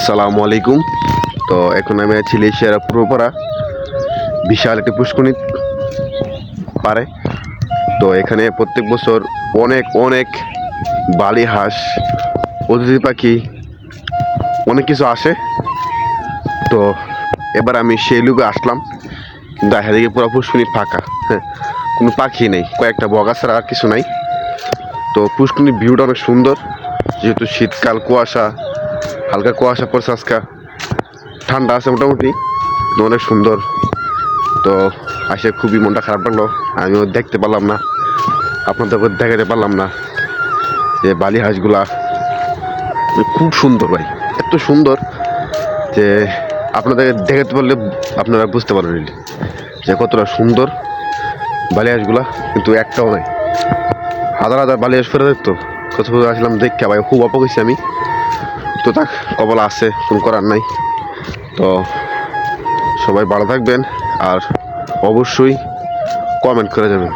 আসসালামু আলাইকুম। তো এখন আমি আছি লেশিয়ারা পূর্বপাড়া, বিশাল একটি পুষ্করিণী পারে। তো এখানে প্রত্যেক বছর অনেক অনেক বালি হাঁস, অতিথি পাখি, অনেক কিছু আসে। তো এবার আমি সেই লুকে আসলাম, কিন্তু এদিকে পুরো পুষ্করিণী ফাঁকা। হ্যাঁ, কোনো পাখি নেই, কয়েকটা বগা ছাড়া আর কিছু নাই। তো পুষ্করিণীর ভিউটা অনেক সুন্দর, যেহেতু শীতকাল, কুয়াশা, হালকা কুয়াশা পড়ছে, আজকে ঠান্ডা আছে মোটামুটি, অনেক সুন্দর। তো আসে খুবই মনটা খারাপ লাগলো, আমিও দেখতে পারলাম না, আপনাদেরকে দেখাতে পারলাম না যে বালি হাঁসগুলা খুব সুন্দর ভাই, এত সুন্দর যে আপনাদেরকে দেখাতে পারলে আপনারা বুঝতে পারবেন যে কতটা সুন্দর বালি হাঁসগুলা। কিন্তু একটাও নাই, হাজার হাজার বালি হাঁস ফেরত দেখতো কত আসলাম দেখতে ভাই, খুব অবাক হয়েছি আমি। তো তাক কবলা আছে, ফোন করার নাই। তো সবাই ভালো থাকবেন আর অবশ্যই কমেন্ট করে যাবেন।